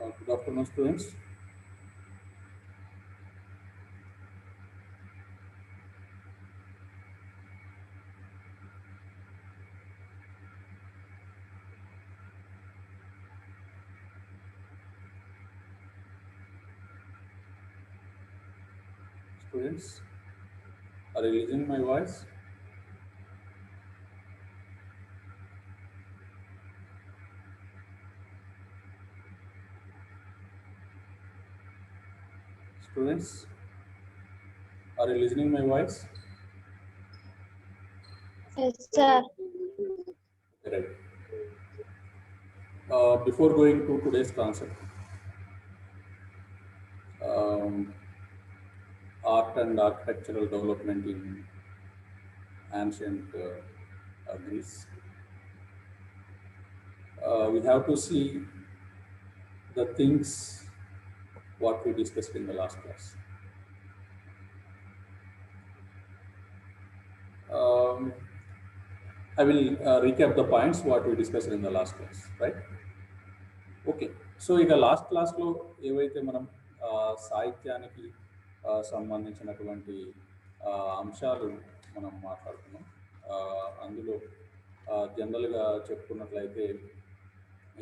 Good afternoon, students. Students, are you listening my voice? Students, are you listening my voice? Yes, sir. Right. Before going to today's concept, um, art and architectural development in ancient Greece, we have to see the things what we discussed in the last class. Um, I will recap the points what we discussed in the last class, right? Okay. So ఇక last క్లాస్లో ఏవైతే మనం సాహిత్యానికి సంబంధించినటువంటి అంశాలు మనం మాట్లాడుకున్నాం. అందులో జనరల్గా చెప్పుకున్నట్లయితే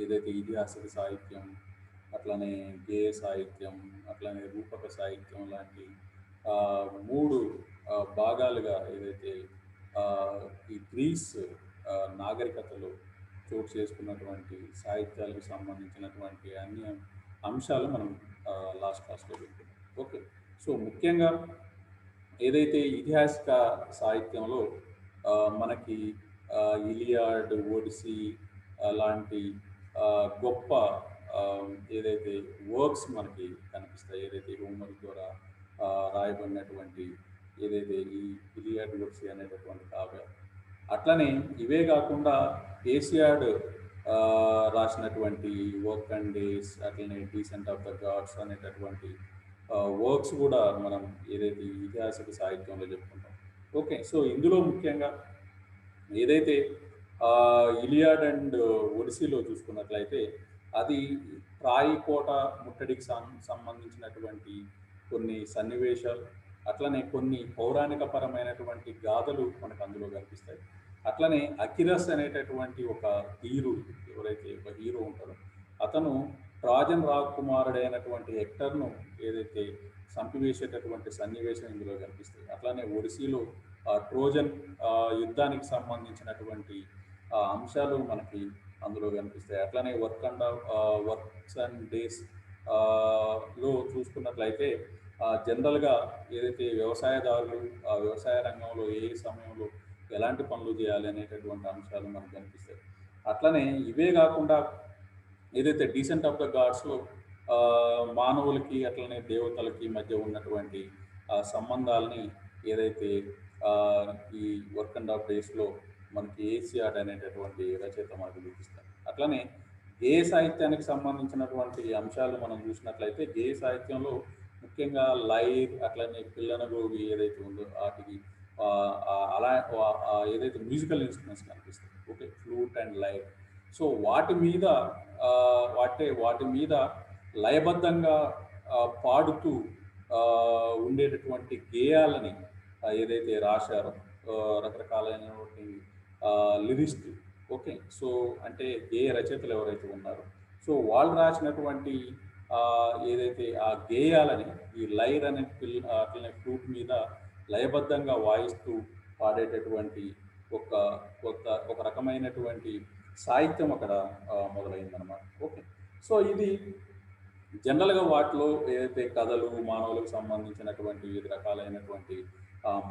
ఏదైతే ఐతిహాసిక సాహిత్యం, అట్లనే గేయ సాహిత్యం, అట్లనే రూపక సాహిత్యం లాంటి ఆ, మూడు భాగాలుగా ఏదైతే ఆ, ఈ గ్రీస్ నాగరికతలో చోటు చేసుకున్నటువంటి సాహిత్యాలకు సంబంధించినటువంటి అన్ని అంశాలు మనం లాస్ట్ క్లాస్లో చెప్పుకున్నాం. ఓకే. సో ముఖ్యంగా ఏదైతే ఐతిహాసిక సాహిత్యంలో మనకి ఇలియాడ్, ఒడిసీ లాంటి ఆ, గొప్ప ఆ, ఏదైతే వర్క్స్ మనకి కనిపిస్తాయి, ఏదైతే హోమర్ ద్వారా రాయబడినటువంటి ఏదైతే ఈ ఇలియాడ్, ఒడిసీ అనేటటువంటి కావ్యాలు, అట్లనే ఇవే కాకుండా ఏసియాడ్ రాసినటువంటి వర్క్ అండ్ డేస్, అట్లనే డీసెంట్ ఆఫ్ ద గాడ్స్ అనేటటువంటి వర్క్స్ కూడా మనం ఏదైతే ఐతిహాసిక సాహిత్యంలో చెప్పుకుంటాం. ఓకే. సో ఇందులో ముఖ్యంగా ఏదైతే ఇలియాడ్ అండ్ ఒడిసీలో చూసుకున్నట్లయితే అది ట్రాయి కోట ముట్టడికి సంబంధించినటువంటి కొన్ని సన్నివేశాలు, అట్లనే కొన్ని పౌరాణిక పరమైనటువంటి గాథలు మనకు అందులో కనిపిస్తాయి. అట్లనే అకిరస్ అనేటటువంటి ఒక ధీరుడు, ఎవరైతే ఒక హీరో ఉంటారో అతను ట్రాజన్ రాకుమారుడైనటువంటి హెక్టర్ను ఏదైతే చంపివేసేటటువంటి సన్నివేశం ఇందులో కనిపిస్తాయి. అట్లానే ఒడిసీలో ట్రోజన్ యుద్ధానికి సంబంధించినటువంటి అంశాలు మనకి అందులో కనిపిస్తాయి. అట్లానే వర్క్స్ అండ్ డేస్ లో చూసుకున్నట్లయితే జనరల్గా ఏదైతే వ్యవసాయదారులు వ్యవసాయ రంగంలో ఏ సమయంలో ఎలాంటి పనులు చేయాలి అనేటటువంటి అంశాలు మనకు కనిపిస్తాయి. అట్లనే ఇవే కాకుండా ఏదైతే డీసెంట్ ఆఫ్ ద గాడ్స్లో మానవులకి అట్లనే దేవతలకి మధ్య ఉన్నటువంటి సంబంధాలని ఏదైతే ఈ వర్క్ అండ్ ఆఫ్ డేస్లో మనకి ఏసియాడ్ అనేటటువంటి రచయిత మనకు చూపిస్తారు. అట్లనే గేయ సాహిత్యానికి సంబంధించినటువంటి అంశాలు మనం చూసినట్లయితే గేయ సాహిత్యంలో ముఖ్యంగా లైర్, అట్లనే పిల్లనగోవి ఏదైతే ఉందో వాటికి అలా ఏదైతే మ్యూజికల్ ఇన్స్ట్రుమెంట్స్ కనిపిస్తాయి. Okay, flute and lyre. So వాటి మీద లయబద్ధంగా పాడుతూ ఉండేటటువంటి గేయాలని ఏదైతే రాశారో రకరకాలైనటువంటి లిరిస్ట్. ఓకే. సో అంటే గేయ రచయితలు ఎవరైతే ఉన్నారో సో వాళ్ళు రాసినటువంటి ఏదైతే ఆ గేయాలని ఈ లైర్ అనే అట్లనే ఫ్లూట్ మీద లయబద్ధంగా వాయిస్తూ పాడేటటువంటి ఒక రకమైనటువంటి సాహిత్యం అక్కడ మొదలైందనమాట. ఓకే. సో ఇది జనరల్గా వాటిలో ఏదైతే కథలు, మానవులకు సంబంధించినటువంటి వివిధ రకాలైనటువంటి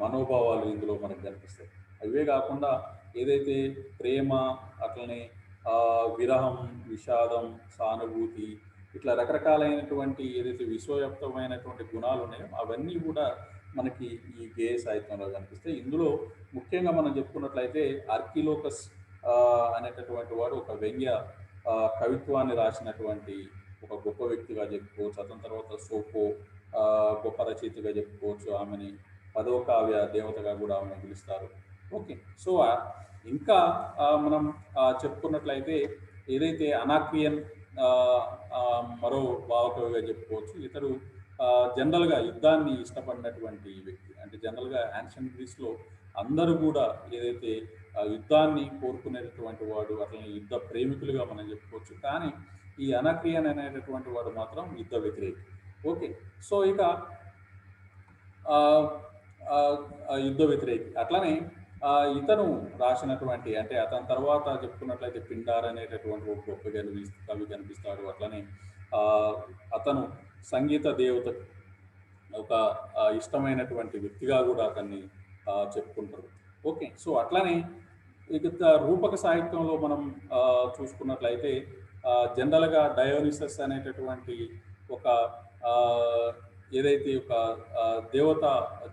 మనోభావాలు ఇందులో మనకు కనిపిస్తాయి. అవే కాకుండా ఏదైతే ప్రేమ, అట్లనే విరహం, విషాదం, సానుభూతి, ఇట్లా రకరకాలైనటువంటి ఏదైతే విశ్వవ్యాప్తమైనటువంటి గుణాలు ఉన్నాయో అవన్నీ కూడా మనకి ఈ గేయ సాహిత్యంలో కనిపిస్తాయి. ఇందులో ముఖ్యంగా మనం చెప్పుకున్నట్లయితే ఆర్కిలోకస్ అనేటటువంటి వాడు ఒక వ్యంగ్య కవిత్వాన్ని రాసినటువంటి ఒక గొప్ప వ్యక్తిగా చెప్పుకోవచ్చు. అతని తర్వాత సోఫో గొప్ప రచయితగా చెప్పుకోవచ్చు. ఆమెని 10వ కావ్య దేవతగా కూడా ఆమెను పిలుస్తారు. ఓకే. సో ఇంకా మనం చెప్పుకున్నట్లయితే ఏదైతే అనాక్రియన్ మరో భావకవిగా చెప్పుకోవచ్చు. ఇతడు జనరల్‌గా యుద్ధాన్ని ఇష్టపడినటువంటి వ్యక్తి. అంటే జనరల్‌గా యాన్షియంట్ గ్రీస్‌లో అందరూ గూడా ఏదైతే యుద్ధాన్ని కోరుకునేటటువంటి వాడు, అట్లనే యుద్ధ ప్రేమికులుగా మనం చెప్పుకోవచ్చు. కానీ ఈ అనక్రియాన్ అనేటటువంటి వాడు మాత్రం యుద్ధ వ్యతిరేకి. ఓకే. సో, ఇక ఆహ్, ఆహ్, యుద్ధ వ్యతిరేకి. అట్లనే ఇతను రాసినటువంటి అంటే అతని తర్వాత చెప్పుకున్నట్లయితే 'పిండార్' అనేటటువంటి ఒక గొప్ప కవి కనిపిస్తాడు. అట్లనే ఆహ్, అతను సంగీత దేవతకు ఒక ఇష్టమైనటువంటి వ్యక్తిగా గూడా అతన్ని చెప్పుకుంటారు. ఓకే. సో, అట్లనే ఇక రూపక సాహిత్యంలో మనం చూసుకున్నట్లయితే జనరల్‌గా 'డయోనిసస్' అనేటటువంటి ఒక ఆహ్, ఏదైతే ఒక దేవత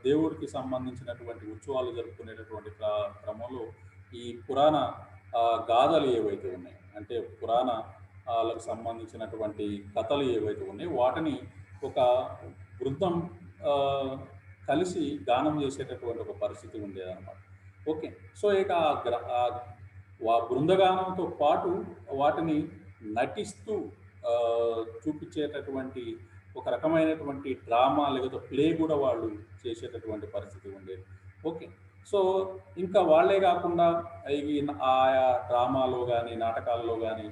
దేవుడికి సంబంధించినటువంటి ఉత్సవాలు జరుపుకునేటటువంటి క్రమంలో ఈ పురాణ గాథలు ఏవైతే ఉన్నాయో, అంటే పురాణ లకు సంబంధించినటువంటి కథలు ఏవైతే ఉన్నాయో వాటిని ఒక బృందం ఆహ్, కలిసి గానం చేసేటటువంటి ఒక పరిస్థితి ఉండేదనమాట. ఓకే. సో, ఇక బృందగానంతో పాటు వాటిని నటిస్తూ చూపించేటటువంటి ఒక రకమైనటువంటి డ్రామా లేకపోతే ప్లే కూడా వాళ్ళు చేసేటటువంటి పరిస్థితి ఉండేది. ఓకే. సో, ఇంకా వాళ్ళే గాకుండా ఈ ఆయా డ్రామాలో గాని, నాటకాల్లో గాని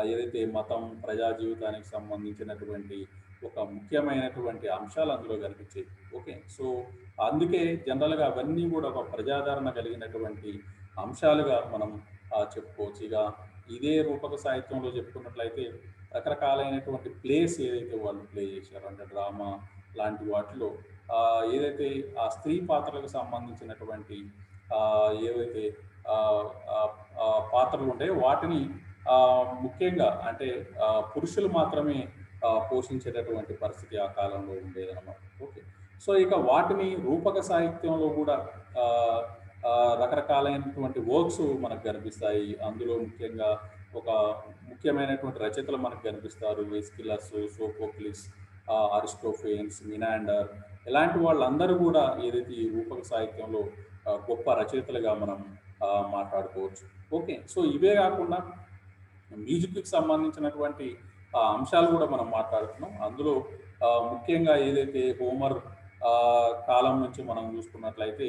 ఏదైతే మతం, ప్రజా జీవితానికి సంబంధించినటువంటి ఒక ముఖ్యమైనటువంటి అంశాలు అందులో కనిపించేవి. ఓకే. సో, అందుకే జనరల్‌గా అవన్నీ కూడా ఒక ప్రజాదరణ కలిగినటువంటి అంశాలుగా మనం చెప్పుకోవచ్చు. ఇక ఇదే రూపక సాహిత్యంలో చెప్పుకున్నట్లయితే రకరకాలైనటువంటి ప్లేస్ ఏదైతే వాళ్ళు ప్లే చేశారో అంటే డ్రామా లాంటి వాటిలో ఏదైతే ఆ స్త్రీ పాత్రలకు సంబంధించినటువంటి ఏవైతే పాత్రలు ఉంటాయో వాటిని ముఖ్యంగా అంటే పురుషులు మాత్రమే పోషించేటటువంటి పరిస్థితి ఆ కాలంలో ఉండేదన్నమాట. ఓకే. సో, ఇక వాటిని రూపక సాహిత్యంలో కూడా రకరకాలైనటువంటి వర్క్స్ మనకు కనిపిస్తాయి. అందులో ముఖ్యంగా ఒక ముఖ్యమైనటువంటి రచయితలు మనకు కనిపిస్తారు. ఎస్కిలస్, సోఫోక్లిస్, అరిస్టోఫేన్స్, మినాండర్ ఇలాంటి వాళ్ళందరూ కూడా ఏదైతే ఈ రూపక సాహిత్యంలో గొప్ప రచయితలుగా మనం మాట్లాడుకోవచ్చు. ఓకే. సో, ఇవే కాకుండా మ్యూజిక్‌కి సంబంధించినటువంటి అంశాలు కూడా మనం మాట్లాడుతున్నాం. అందులో ముఖ్యంగా ఏదైతే హోమర్ కాలం నుంచి మనం చూసుకున్నట్లయితే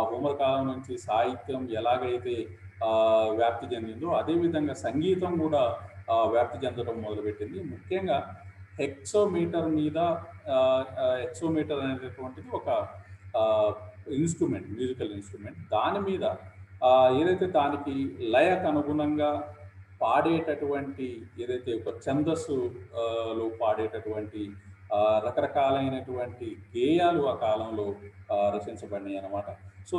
హోమర్ కాలం నుంచి సాహిత్యం ఎలాగైతే వ్యాప్తి చెందిందో అదేవిధంగా సంగీతం కూడా వ్యాప్తి చెందడం మొదలుపెట్టింది. ముఖ్యంగా హెక్సోమీటర్ మీద హెక్సోమీటర్ అనేటటువంటిది ఒక ఇన్స్ట్రుమెంట్, మ్యూజికల్ ఇన్స్ట్రుమెంట్. దాని మీద ఏదైతే దానికి లయకు అనుగుణంగా పాడేటటువంటి ఏదైతే ఒక ఛందస్సు లో పాడేటటువంటి రకరకాలైనటువంటి గేయాలు ఆ కాలంలో రచించబడినాయి అన్నమాట. సో,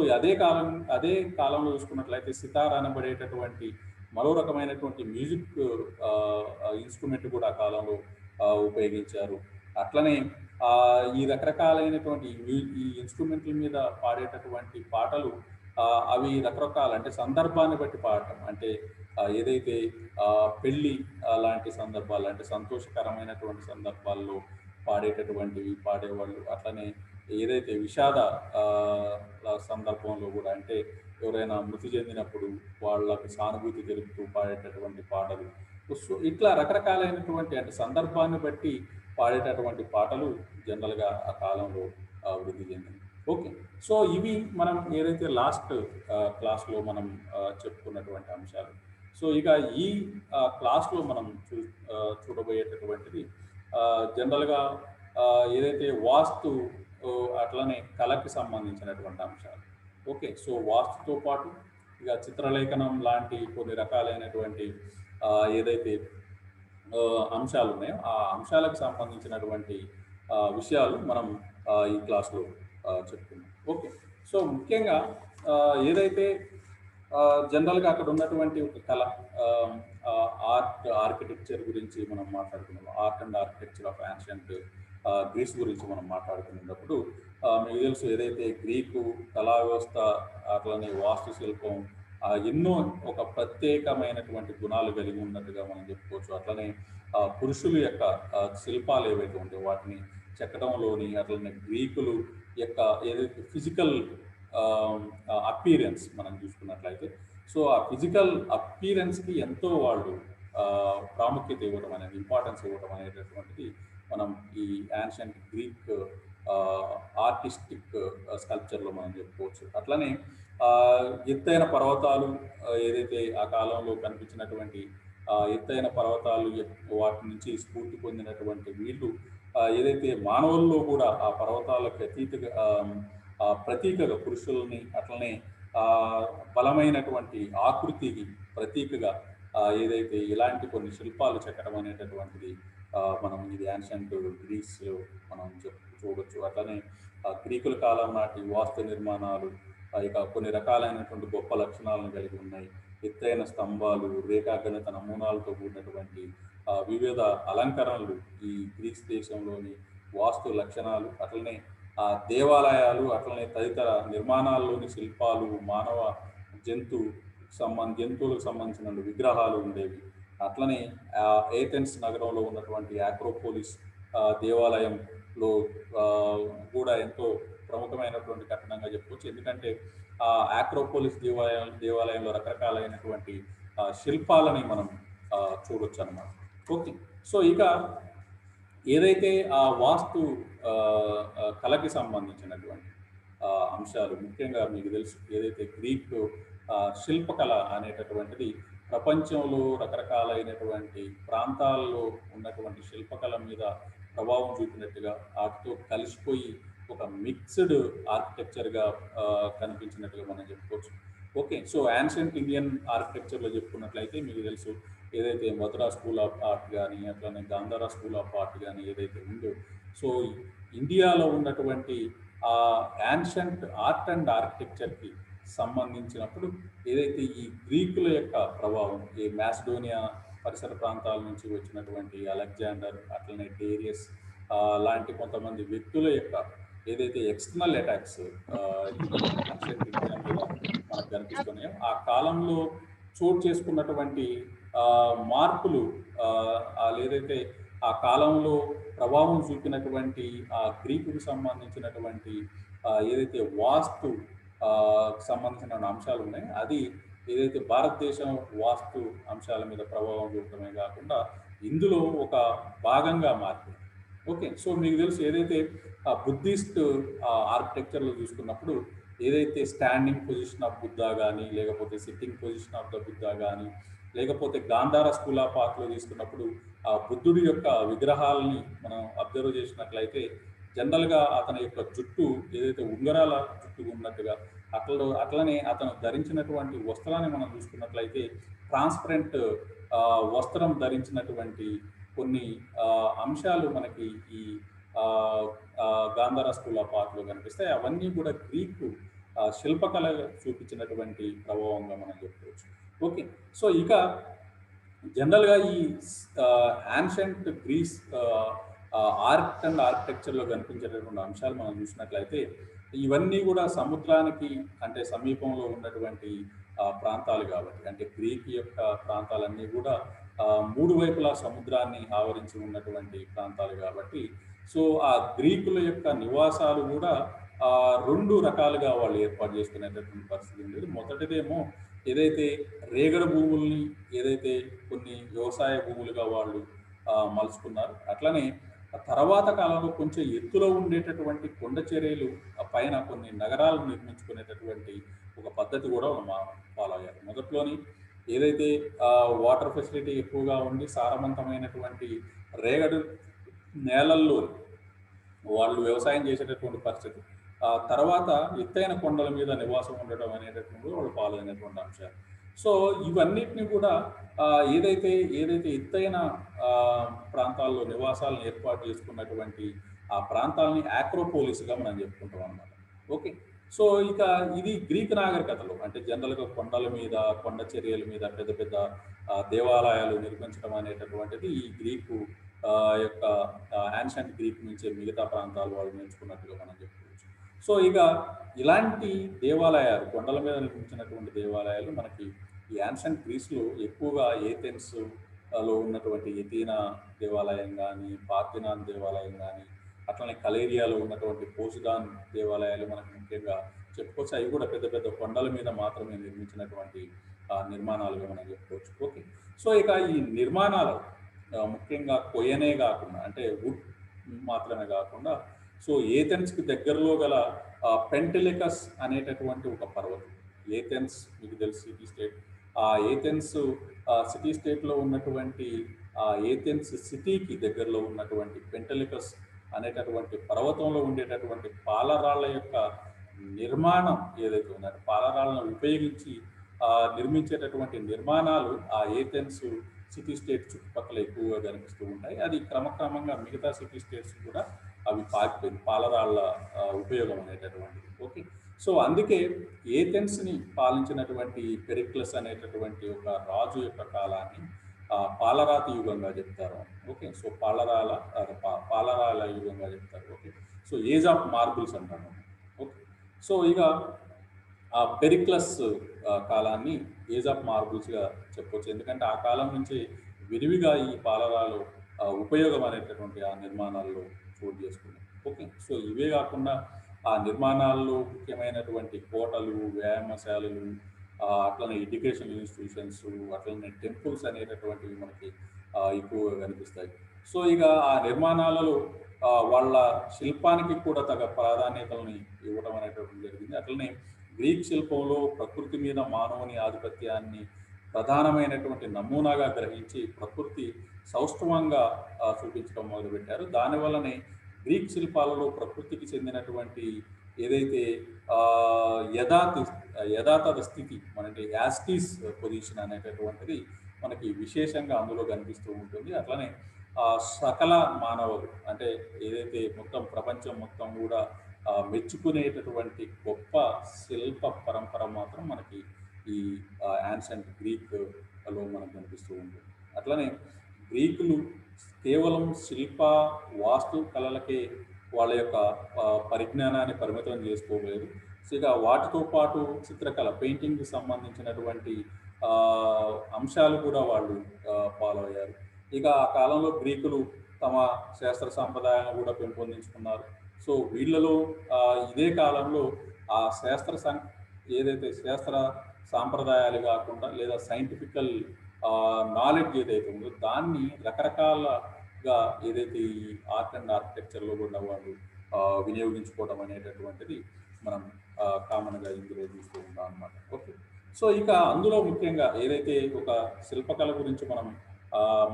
అదే కాలంలో చూసుకున్నట్లయితే సితార్ అనబడేటటువంటి మరో రకమైనటువంటి మ్యూజిక్ ఇన్స్ట్రుమెంట్ కూడా ఆ కాలంలో ఉపయోగించారు. అట్లనే ఈ రకరకాలైనటువంటి ఈ ఇన్స్ట్రుమెంట్ల మీద పాడేటటువంటి పాటలు అవి రకరకాల అంటే సందర్భాన్ని బట్టి పాడటం. అంటే ఏదైతే పెళ్ళి లాంటి సందర్భాలు అంటే సంతోషకరమైనటువంటి సందర్భాల్లో పాడేటటువంటివి పాడేవాళ్ళు. అట్లనే ఏదైతే విషాద సందర్భంలో కూడా అంటే ఎవరైనా మృతి చెందినప్పుడు వాళ్ళకి సానుభూతి తెలుపుతూ పాడేటటువంటి పాటలు. సో, ఇట్లా రకరకాలైనటువంటి అంటే సందర్భాన్ని బట్టి పాడేటటువంటి పాటలు జనరల్‌గా ఆ కాలంలో వృద్ధి చెందినయి. ఓకే. సో, ఇవి మనం ఏదైతే లాస్ట్ క్లాస్‌లో మనం చెప్పుకున్నటువంటి అంశాలు. సో, ఇక ఈ క్లాస్‌లో మనం చూడబోయేటటువంటిది జనరల్‌గా ఏదైతే వాస్తు అట్లనే కళకి సంబంధించినటువంటి అంశాలు. ఓకే. సో, వాస్తుతో పాటు ఇక చిత్రలేఖనం లాంటి కొన్ని రకాలైనటువంటి ఏదైతే అంశాలు ఉన్నాయో ఆ అంశాలకు సంబంధించినటువంటి విషయాలు మనం ఈ క్లాస్‌లో చెప్పుకుందాం. ఓకే. సో, ముఖ్యంగా ఏదైతే జనరల్‌గా అక్కడ ఉన్నటువంటి ఒక కళ ఆర్కిటెక్చర్ గురించి మనం మాట్లాడుకున్నాం. Art and architecture of ancient Greece గురించి మనం మాట్లాడుకునేటప్పుడు మీకు తెలుసు ఏదైతే గ్రీకు కళా వ్యవస్థ అట్లనే వాస్తు శిల్పం ఎన్నో ఒక ప్రత్యేకమైనటువంటి గుణాలు కలిగి ఉన్నట్టుగా మనం చెప్పుకోవచ్చు. అట్లనే పురుషుల యొక్క శిల్పాలు ఏవైతే ఉంటాయో వాటిని చెక్కడంలోని అట్లనే గ్రీకులు యొక్క ఏదైతే ఫిజికల్ అప్పీరెన్స్ మనం చూసుకున్నట్లయితే సో ఆ ఫిజికల్ అప్పీరెన్స్‌కి ఎంతో వాళ్ళు ప్రాముఖ్యత ఇవ్వడం అనేది, ఇంపార్టెన్స్ ఇవ్వడం అనేటటువంటిది మనం ఈ యాన్షియంట్ గ్రీక్ ఆర్టిస్టిక్ స్కల్ప్చర్లో మనం చెప్పుకోవచ్చు. అట్లనే ఎత్తైన పర్వతాలు ఏదైతే ఆ కాలంలో కనిపించినటువంటి ఎత్తైన పర్వతాలు వాటి నుంచి స్ఫూర్తి పొందినటువంటి వీళ్ళు ఏదైతే మానవుల్లో కూడా ఆ పర్వతాలకు ప్రతీకగా పురుషుల్ని, అట్లనే ఆ, బలమైనటువంటి ఆకృతికి ప్రతీకగా ఏదైతే ఇలాంటి కొన్ని శిల్పాలు చెక్కడం అనేటటువంటిది మనం ఇది యాన్షియంట్ గ్రీస్లో మనం చూడొచ్చు. అట్లనే గ్రీకుల కాలం నాటి వాస్తు నిర్మాణాలు ఇక కొన్ని రకాలైనటువంటి గొప్ప లక్షణాలను కలిగి ఉన్నాయి. ఎత్తైన స్తంభాలు, రేఖాగణిత నమూనాలతో కూడినటువంటి వివిధ అలంకరణలు ఈ గ్రీస్ దేశంలోని వాస్తు లక్షణాలు, అట్లనే దేవాలయాలు, అట్లనే తదితర నిర్మాణాల్లోని శిల్పాలు, మానవ జంతువులకు సంబంధించిన విగ్రహాలు ఉండేవి. అట్లనే ఏథెన్స్ నగరంలో ఉన్నటువంటి ఆక్రోపోలిస్ దేవాలయంలో కూడా ఎంతో ప్రముఖమైనటువంటి కట్టడంగా చెప్పుకోవచ్చు. ఎందుకంటే ఆ ఆక్రోపోలిస్ దేవాలయంలో రకరకాలైనటువంటి శిల్పాలని మనం చూడొచ్చు అన్నమాట. ఓకే, సో ఇక ఏదైతే ఆ వాస్తు కళకి సంబంధించినటువంటి అంశాలు, ముఖ్యంగా మీకు తెలుసు ఏదైతే గ్రీక్ శిల్పకళ అనేటటువంటిది ప్రపంచంలో రకరకాలైనటువంటి ప్రాంతాల్లో ఉన్నటువంటి శిల్పకళ మీద ప్రభావం చూపినట్టుగా, వాటితో కలిసిపోయి ఒక మిక్స్డ్ ఆర్కిటెక్చర్గా కనిపించినట్టుగా మనం చెప్పుకోవచ్చు. ఓకే, సో యాన్షియంట్ ఇండియన్ ఆర్కిటెక్చర్లో చెప్పుకున్నట్లయితే మీకు తెలుసు ఏదైతే మధురా స్కూల్ ఆఫ్ ఆర్ట్ కానీ, అట్లనే గాంధారా స్కూల్ ఆఫ్ ఆర్ట్ కానీ ఏదైతే ఉందో, సో ఇండియాలో ఉన్నటువంటి ఆ యాన్షియంట్ ఆర్ట్ అండ్ ఆర్కిటెక్చర్కి సంబంధించినప్పుడు ఏదైతే ఈ గ్రీకుల యొక్క ప్రభావం, ఈ మ్యాసిడోనియా పరిసర ప్రాంతాల నుంచి వచ్చినటువంటి అలెగ్జాండర్, అట్లనే డేరియస్ లాంటి కొంతమంది వ్యక్తుల యొక్క ఏదైతే ఎక్స్టర్నల్ అటాక్స్ యాన్షియంట్ ఇండియా మీద మనకు కనిపిస్తున్నాయో, ఆ కాలంలో చోటు చేసుకున్నటువంటి మార్పులు ఏదైతే ఆ కాలంలో ప్రభావం చూపినటువంటి ఆ గ్రీకుకు సంబంధించినటువంటి ఏదైతే వాస్తు సంబంధించిన అంశాలు ఉన్నాయి, అది ఏదైతే భారతదేశం వాస్తు అంశాల మీద ప్రభావం చూపడమే కాకుండా ఇందులో ఒక భాగంగా మారింది. ఓకే, సో మీకు తెలుసు ఏదైతే బుద్ధిస్ట్ ఆర్కిటెక్చర్లో చూసుకున్నప్పుడు ఏదైతే స్టాండింగ్ పొజిషన్ ఆఫ్ బుద్ధా కానీ, లేకపోతే sitting position of the Buddha కానీ, లేకపోతే గాంధార స్కూల్ ఆఫ్ ఆర్ట్లో తీసుకున్నప్పుడు ఆ బుద్ధుడి యొక్క విగ్రహాలని మనం అబ్జర్వ్ చేసినట్లయితే జనరల్గా అతని యొక్క జుట్టు ఏదైతే ఉంగరాల జుట్టు ఉన్నట్టుగా, అట్లనే అతను ధరించినటువంటి వస్త్రాన్ని మనం చూసుకున్నట్లయితే ట్రాన్స్పరెంట్ వస్త్రం ధరించినటువంటి కొన్ని అంశాలు మనకి ఈ గాంధార స్కూల్ ఆఫ్ ఆర్ట్లో కనిపిస్తాయి. అవన్నీ కూడా గ్రీకు శిల్పకళ చూపించినటువంటి ప్రభావంగా మనం చెప్పుకోవచ్చు. ఓకే, సో ఇక జనరల్గా ఈ యాన్షియంట్ గ్రీస్ ఆర్ట్ అండ్ ఆర్కిటెక్చర్లో కనిపించేటటువంటి అంశాలు మనం చూసినట్లయితే ఇవన్నీ కూడా సముద్రానికి అంటే సమీపంలో ఉన్నటువంటి ప్రాంతాలు కాబట్టి, అంటే గ్రీక్ యొక్క ప్రాంతాలన్నీ కూడా మూడు వైపులా సముద్రాన్ని ఆవరించి ఉన్నటువంటి ప్రాంతాలు కాబట్టి, సో ఆ గ్రీకుల యొక్క నివాసాలు కూడా రెండు రకాలుగా వాళ్ళు ఏర్పాటు చేసుకునేటటువంటి పరిస్థితి ఉండేది. మొదటిదేమో ఏదైతే రేగడి భూముల్ని ఏదైతే కొన్ని వ్యవసాయ భూములుగా వాళ్ళు మలుచుకున్నారు, అట్లనే తర్వాత కాలంలో కొంచెం ఎత్తులో ఉండేటటువంటి కొండ చర్యలు పైన కొన్ని నగరాలు నిర్మించుకునేటటువంటి ఒక పద్ధతి కూడా ఫాలో అయ్యారు. మొదట్లోని ఏదైతే వాటర్ ఫెసిలిటీ ఎక్కువగా ఉండి సారవంతమైనటువంటి రేగడి నేలల్లో వాళ్ళు వ్యవసాయం చేసేటటువంటి పరిస్థితి, తర్వాత ఎత్తైన కొండల మీద నివాసం ఉండటం అనేటటువంటి వాళ్ళు ఫాలో అయినటువంటి అంశాలు. సో ఇవన్నిటిని కూడా ఏదైతే ఎత్తైన ప్రాంతాల్లో నివాసాలను ఏర్పాటు చేసుకున్నటువంటి ఆ ప్రాంతాలని ఆక్రోపోలిస్గా మనం చెప్పుకుంటాం అన్నమాట. ఓకే, సో ఇక ఇది గ్రీక్ నాగరికతలో అంటే జనరల్గా కొండల మీద, కొండ చర్యల మీద పెద్ద పెద్ద దేవాలయాలు నిర్మించడం అనేటటువంటిది ఈ గ్రీకు యొక్క యాన్షియంట్ గ్రీక్ నుంచి మిగతా ప్రాంతాల వాళ్ళు నేర్చుకున్నట్టుగా మనం చెప్పుకోవచ్చు. సో ఇక ఇలాంటి దేవాలయాలు, కొండల మీద నిర్మించినటువంటి దేవాలయాలు మనకి ఈ యాన్షియంట్ గ్రీస్లో ఎక్కువగా ఏథెన్స్లో ఉన్నటువంటి ఎథీనా దేవాలయం కానీ, పార్థినాన్ దేవాలయం కానీ, అట్లనే కలేరియాలో ఉన్నటువంటి పోసిడాన్ దేవాలయాలు మనకు ముఖ్యంగా చెప్పుకోవచ్చు. అవి కూడా పెద్ద పెద్ద కొండల మీద మాత్రమే నిర్మించినటువంటి నిర్మాణాలుగా మనం చెప్పుకోవచ్చు. ఓకే. సో ఇక ఈ నిర్మాణాలు ముఖ్యంగా కొయ్యనే కాకుండా అంటే వుడ్ మాత్రమే కాకుండా సో ఏథెన్స్‌కి దగ్గరలో గల పెంటెలికస్ అనేటటువంటి ఒక పర్వతం. ఏథెన్స్ మీకు తెలుసు సిటీ స్టేట్. ఆ ఏథెన్స్ సిటీ స్టేట్‌లో ఉన్నటువంటి ఏథెన్స్ సిటీకి దగ్గరలో ఉన్నటువంటి పెంటెలికస్ అనేటటువంటి పర్వతంలో ఉండేటటువంటి పాలరాళ్ళ యొక్క నిర్మాణం ఏదైతే ఉందో అంటే పాలరాళ్ళను ఉపయోగించి నిర్మించేటటువంటి నిర్మాణాలు ఆ ఏథెన్స్ సిటీ స్టేట్ చుట్టుపక్కల ఎక్కువగా కనిపిస్తూ ఉంటాయి. అది క్రమక్రమంగా మిగతా సిటీ స్టేట్స్ కూడా అవి పాకిపోయింది. పాలరాళ్ళ ఉపయోగం అనేటటువంటిది. ఓకే. సో అందుకే ఏథెన్స్‌ని పాలించినటువంటి పెరిక్లస్ అనేటటువంటి ఒక రాజు యొక్క కాలాన్ని పాలరాతి యుగంగా చెప్తారు. ఓకే. సో పాలరాల యుగంగా చెప్తారు. Okay. So age of marbles అంటాము. ఓకే. సో ఇక ఆ పెరిక్లస్ కాలాన్ని ఏజ్ ఆఫ్ మార్బుల్స్‌గా చెప్పొచ్చు. ఎందుకంటే ఆ కాలం నుంచి విరివిగా ఈ పాలరాలు ఉపయోగం అనేటటువంటి ఆ నిర్మాణాల్లో చోటు చేసుకున్నాయి. ఓకే. సో ఇవే కాకుండా ఆ నిర్మాణాల్లో ముఖ్యమైనటువంటి కోటలు, వ్యాయామశాలలు, అట్లనే ఎడ్యుకేషన్ ఇన్‌స్టిట్యూషన్స్, అట్లనే టెంపుల్స్ అనేటటువంటివి మనకి ఎక్కువగా కనిపిస్తాయి. సో ఇక ఆ నిర్మాణాలలో వాళ్ళ శిల్పానికి కూడా తగ ప్రాధాన్యతలని ఇవ్వడం అనేటువంటిది జరిగింది. అట్లనే గ్రీక్ శిల్పంలో ప్రకృతి మీద మానవుని ఆధిపత్యాన్ని ప్రధానమైనటువంటి నమూనాగా గ్రహించి ప్రకృతి సౌష్ఠవంగా చూపించడం మొదలుపెట్టారు. దానివల్లనే గ్రీక్ శిల్పాలలో ప్రకృతికి చెందినటువంటి ఏదైతే యథాతథ యథాతథ స్థితి మనకి యాస్టీస్ పొజిషన్ అనేటటువంటిది మనకి విశేషంగా అందులో కనిపిస్తూ ఉంటుంది. అట్లనే సకల మానవులు అంటే ఏదైతే మొత్తం ప్రపంచం మొత్తం కూడా మెచ్చుకునేటటువంటి గొప్ప శిల్ప పరంపర మాత్రం మనకి ఈ యాన్షంట్ గ్రీక్‌లో మనకు కనిపిస్తూ ఉంటుంది. అట్లనే గ్రీకులు కేవలం శిల్ప, వాస్తు కళలకే వాళ్ళ యొక్క పరిజ్ఞానాన్ని పరిమితం చేసుకోలేదు. సో ఇక వాటితో పాటు చిత్రకళ, పెయింటింగ్‌కి సంబంధించినటువంటి అంశాలు కూడా వాళ్ళు ఫాలో అయ్యారు. ఇక ఆ కాలంలో గ్రీకులు తమ శాస్త్ర సాంప్రదాయాలను కూడా పెంపొందించుకున్నారు. సో వీళ్ళలో ఇదే కాలంలో ఆ ఏదైతే శాస్త్ర సాంప్రదాయాలు కాకుండా లేదా సైంటిఫికల్ నాలెడ్జ్ ఏదైతే ఉందో దాన్ని రకరకాలుగా ఏదైతే ఈ ఆర్ట్ అండ్ ఆర్కిటెక్చర్‌లో కూడా వాళ్ళు వినియోగించుకోవడం అనేటటువంటిది మనం కామన్‌గా ఇందులో చూస్తూ ఉంటాం అన్నమాట. ఓకే. సో ఇక అందులో ముఖ్యంగా ఏదైతే ఒక శిల్పకళ గురించి మనం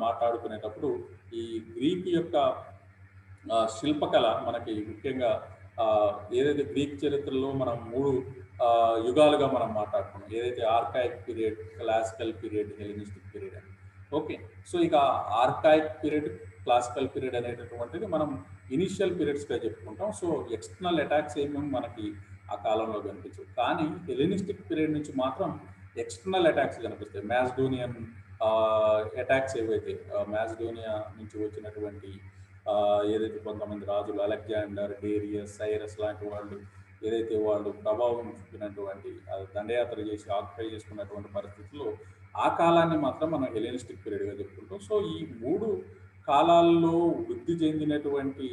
మాట్లాడుకునేటప్పుడు ఈ గ్రీక్ యొక్క శిల్పకళ మనకి ముఖ్యంగా ఏదైతే గ్రీక్ చరిత్రలో మనం 3 యుగాలుగా మనం మాట్లాడుకున్నాం. ఏదైతే archaic period, classical period, hellenistic period అని. ఓకే. సో ఇక ఆర్కాయిక్ పీరియడ్, క్లాసికల్ పీరియడ్ అనేటటువంటిది మనం ఇనీషియల్ పీరియడ్స్‌గా చెప్పుకుంటాం. సో ఎక్స్టర్నల్ అటాక్స్ ఏమేమి మనకి ఆ కాలంలో కనిపించవు. కానీ హెలెనిస్టిక్ పీరియడ్ నుంచి మాత్రం ఎక్స్టర్నల్ అటాక్స్ కనిపిస్తాయి. మ్యాసిడోనియన్ అటాక్స్ ఏవైతే మ్యాసిడోనియా నుంచి వచ్చినటువంటి ఏదైతే కొంతమంది రాజులు అలెగ్జాండర్, డేరియస్, సైరస్ లాంటి వాళ్ళు ఏదైతే వాళ్ళు ప్రభావం చూపినటువంటి దండయాత్ర చేసి ఆక్యుపై చేసుకున్నటువంటి పరిస్థితుల్లో ఆ కాలాన్ని మాత్రం మనం హెలెనిస్టిక్ పీరియడ్‌గా చెప్పుకుంటాం. సో ఈ 3 కాలాల్లో వృద్ధి చెందినటువంటి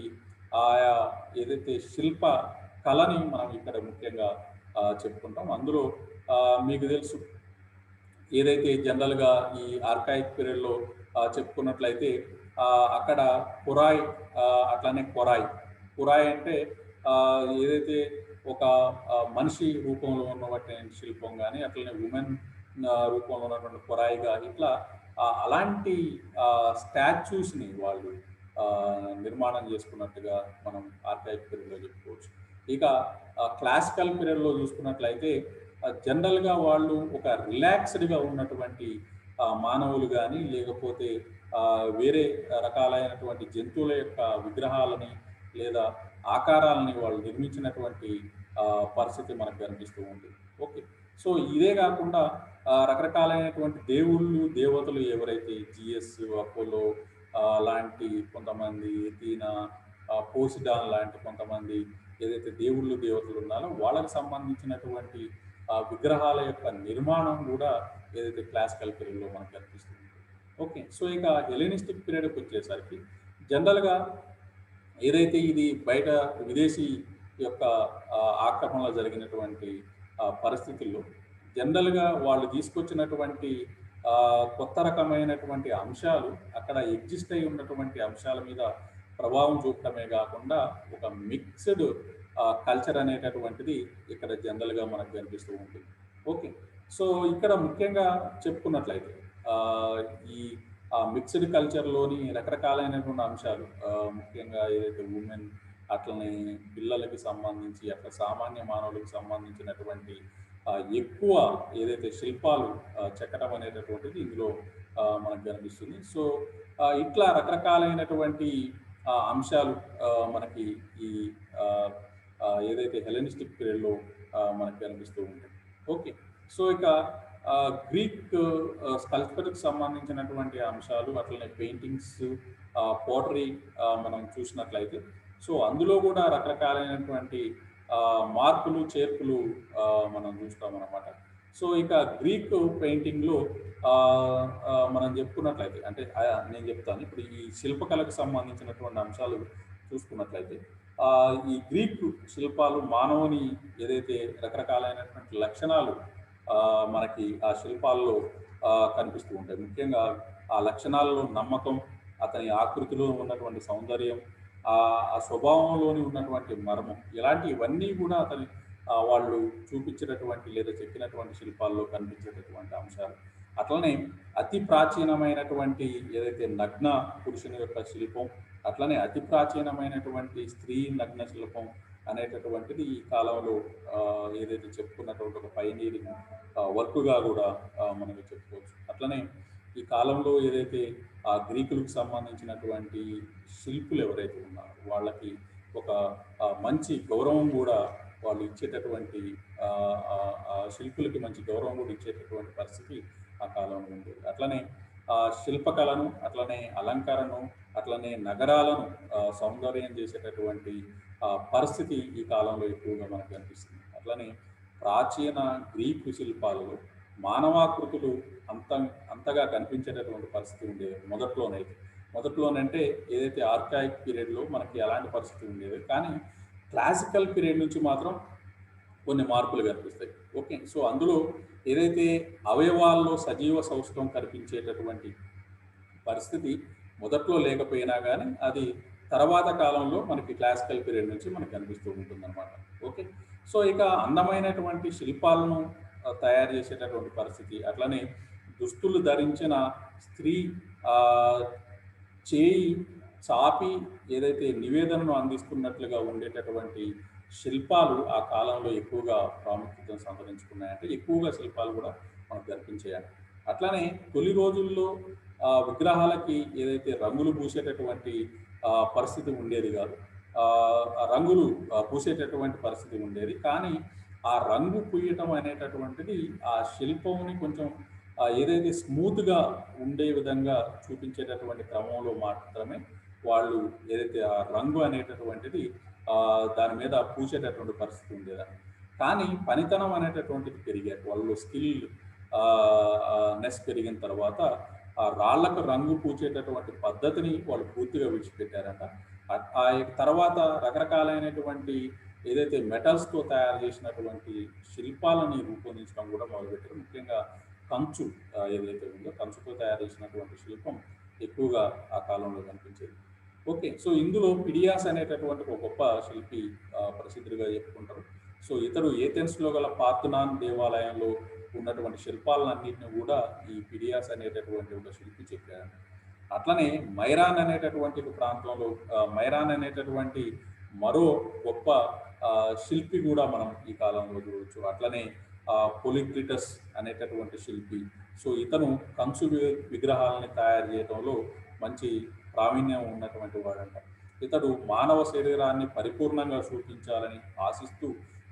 ఆయా ఏదైతే శిల్ప కళని మనం ఇక్కడ ముఖ్యంగా చెప్పుకుంటాం. అందులో మీకు తెలుసు ఏదైతే జనరల్‌గా ఈ ఆర్కాయిక్ పీరియడ్‌లో చెప్పుకున్నట్లయితే అక్కడ కురాయ్ అట్లానే కొరాయ్. కురాయ్ అంటే ఏదైతే ఒక మనిషి రూపంలో ఉన్నటువంటి శిల్పం గాని, అట్లనే వుమెన్ రూపంలో ఉన్నటువంటి కొరాయిగా ఇట్లా అలాంటి స్టాచ్యూస్‌ని వాళ్ళు నిర్మాణం చేసుకున్నట్టుగా మనం ఆర్కైవ్ పీరియడ్‌లో చెప్పుకోవచ్చు. ఇక క్లాసికల్ పీరియడ్‌లో చూసుకున్నట్లయితే జనరల్‌గా వాళ్ళు ఒక రిలాక్స్డ్‌గా ఉన్నటువంటి మానవులు గాని, లేకపోతే వేరే రకాలైనటువంటి జంతువుల యొక్క విగ్రహాలని లేదా ఆకారాలని వాళ్ళు నిర్మించినటువంటి పరిస్థితి మనకు కనిపిస్తూ ఉంటుంది. ఓకే. సో ఇదే కాకుండా రకరకాలైనటువంటి దేవుళ్ళు, దేవతలు ఎవరైతే జీఎస్, అపోలో లాంటి కొంతమంది ఎథీనా, పోసిడాన్ లాంటి కొంతమంది ఏదైతే దేవుళ్ళు, దేవతలు ఉన్నారో వాళ్ళకి సంబంధించినటువంటి విగ్రహాల యొక్క నిర్మాణం కూడా ఏదైతే క్లాసికల్ పీరియడ్‌లో మనకు కనిపిస్తుంది. ఓకే. సో ఇక హెలెనిస్టిక్ పీరియడ్‌కి వచ్చేసరికి జనరల్‌గా ఏదైతే ఇది బయట విదేశీ యొక్క ఆక్రమణలో జరిగినటువంటి పరిస్థితుల్లో జనరల్‌గా వాళ్ళు తీసుకొచ్చినటువంటి కొత్త రకమైనటువంటి అంశాలు అక్కడ ఎగ్జిస్ట్ అయి ఉన్నటువంటి అంశాల మీద ప్రభావం చూపటమే గాకుండా ఒక మిక్స్‌డ్ కల్చర్ అనేటటువంటిది ఇక్కడ జనరల్‌గా మనకు కనిపిస్తూ ఉంటుంది. ఓకే. సో, ఇక్కడ ముఖ్యంగా చెప్పుకున్నట్లయితే ఆహ్, ఈ మిక్స్‌డ్ కల్చర్‌లోని రకరకాలైనటువంటి అంశాలు ముఖ్యంగా ఏదైతే ఉమెన్ అట్లనే పిల్లలకి సంబంధించి అట్లా సామాన్య మానవులకు సంబంధించినటువంటి ఎక్కువ ఏదైతే శిల్పాలు చెక్కడం అనేటటువంటిది ఇందులో మనకు కనిపిస్తుంది. సో, ఇట్లా రకరకాలైనటువంటి అంశాలు మనకి ఈ ఆహ్, ఏదైతే హెలెనిస్టిక్ పీరియడ్‌లో మనకు కనిపిస్తూ ఉంటాయి. ఓకే. సో, ఇక గ్రీక్ స్కల్ప్చర్‌కి సంబంధించినటువంటి అంశాలు అట్లనే పెయింటింగ్స్, పోటరీ మనం చూసినట్లయితే సో, అందులో కూడా రకరకాలైనటువంటి మార్పులు, చేర్పులు మనం చూస్తామనమాట. సో, ఇక గ్రీక్ పెయింటింగ్‌లో మనం చెప్పుకున్నట్లయితే అంటే నేను చెప్తాను. ఇప్పుడు ఈ శిల్పకళకు సంబంధించినటువంటి అంశాలు చూసుకున్నట్లయితే ఈ గ్రీక్ శిల్పాలు మానవుని ఏదైతే రకరకాలైనటువంటి లక్షణాలు మనకి ఆ శిల్పాల్లో కనిపిస్తూ ఉంటాయి. ముఖ్యంగా ఆ లక్షణాలలో నమ్మకం, అతని ఆకృతిలో ఉన్నటువంటి సౌందర్యం, ఆ స్వభావంలోని ఉన్నటువంటి మర్మం ఇలాంటివన్నీ కూడా అతని వాళ్ళు చూపించినటువంటి లేదా చెక్కినటువంటి శిల్పాల్లో కనిపించేటటువంటి అంశాలు. అట్లనే అతి ప్రాచీనమైనటువంటి ఏదైతే నగ్న పురుషుని యొక్క శిల్పం, అట్లనే అతి ప్రాచీనమైనటువంటి స్త్రీ నగ్న శిల్పం అనేటటువంటిది ఈ కాలంలో ఏదైతే చెప్పుకున్నటువంటి ఒక పైనీరింగ్ వర్క్‌గా కూడా మనము చెప్పుకోవచ్చు. అట్లనే ఈ కాలంలో ఏదైతే గ్రీకులకు సంబంధించినటువంటి శిల్పులు ఎవరైతే ఉన్నారో వాళ్ళకి ఒక మంచి గౌరవం కూడా వాళ్ళు ఇచ్చేటటువంటి శిల్పులకి మంచి గౌరవం కూడా ఇచ్చేటటువంటి పరిస్థితి ఆ కాలంలో ఉండేది. అట్లనే శిల్పకళను, అట్లనే అలంకరణను, అట్లనే నగరాలను సౌందర్యం చేసేటటువంటి పరిస్థితి ఈ కాలంలో ఎక్కువగా మనకు కనిపిస్తుంది. అట్లనే ప్రాచీన గ్రీకు శిల్పాలలో మానవాకృతులు అంత అంతగా కనిపించేటటువంటి పరిస్థితి ఉండేది మొదట్లోనైతే. మొదట్లోనంటే ఏదైతే ఆర్కాయిక్ పీరియడ్‌లో మనకి అలాంటి పరిస్థితి ఉండేది. కానీ క్లాసికల్ పీరియడ్ నుంచి మాత్రం కొన్ని మార్పులు కనిపిస్తాయి. ఓకే. సో, అందులో ఏదైతే అవయవాల్లో సజీవ సౌష్ఠవం కనిపించేటటువంటి పరిస్థితి మొదట్లో లేకపోయినా గానీ, అది తర్వాత కాలంలో మనకి క్లాసికల్ పీరియడ్ నుంచి మనకు కనిపిస్తూ ఉంటుందన్నమాట. ఓకే. సో, ఇక అందమైనటువంటి శిల్పాలను తయారు చేసేటటువంటి పరిస్థితి, అట్లనే దుస్తులు ధరించిన స్త్రీ ఆహ్, చేయి చాపి ఏదైతే నివేదనను అందిస్తున్నట్లుగా ఉండేటటువంటి శిల్పాలు ఆ కాలంలో ఎక్కువగా ప్రాముఖ్యతను సంతరించుకున్నాయంటే, ఎక్కువగా శిల్పాలు కూడా మనకు కనిపించాయంట. అట్లనే తొలి రోజుల్లో విగ్రహాలకి ఏదైతే రంగులు పూసేటటువంటి పరిస్థితి ఉండేది కాదు. రంగులు పూసేటటువంటి పరిస్థితి ఉండేది. కానీ ఆ రంగు పూయటం అనేటటువంటిది ఆ శిల్పంని కొంచెం ఏదైతే స్మూత్‌గా ఉండే విధంగా చూపించేటటువంటి క్రమంలో మాత్రమే వాళ్ళు ఏదైతే ఆ రంగు అనేటటువంటిది దాని మీద పూసేటటువంటి పరిస్థితి ఉండేదండి. కానీ పనితనం అనేటటువంటిది పెరిగాయి. వాళ్ళు స్కిల్ నెస్ పెరిగిన తర్వాత ఆ రాళ్ళకు రంగు పూసేటటువంటి పద్ధతిని వాళ్ళు పూర్తిగా విడిచిపెట్టారట. ఆ తర్వాత రకరకాలైనటువంటి ఏదైతే మెటల్స్‌తో తయారు చేసినటువంటి శిల్పాలని రూపొందించడం కూడా మొదలుపెట్టారు. ముఖ్యంగా కంచు ఏదైతే ఉందో కంచుతో తయారు చేసినటువంటి శిల్పం ఎక్కువగా ఆ కాలంలో కనిపించేది. ఓకే. సో, ఇందులో పిడియాస్ అనేటటువంటి ఒక గొప్ప శిల్పి ప్రసిద్ధుడిగా చెప్పుకుంటారు. సో, ఇతడు ఏథెన్స్‌లో గల పార్థనాన్ దేవాలయంలో ఉన్నటువంటి శిల్పాలన్నిటిని కూడా ఈ పిడియాస్ అనేటటువంటి ఒక శిల్పి చెక్కారంట. అట్లనే మైరాన్ అనేటటువంటి ఒక ప్రాంతంలో మైరాన్ అనేటటువంటి మరో గొప్ప శిల్పి కూడా మనం ఈ కాలంలో చూడవచ్చు. అట్లనే పొలిక్రిటస్ అనేటటువంటి శిల్పి. సో, ఇతను కంచు విగ్రహాలని తయారు చేయడంలో మంచి ప్రావీణ్యం ఉన్నటువంటి వాడంట. ఇతడు మానవ శరీరాన్ని పరిపూర్ణంగా చూపించాలని ఆశిస్తూ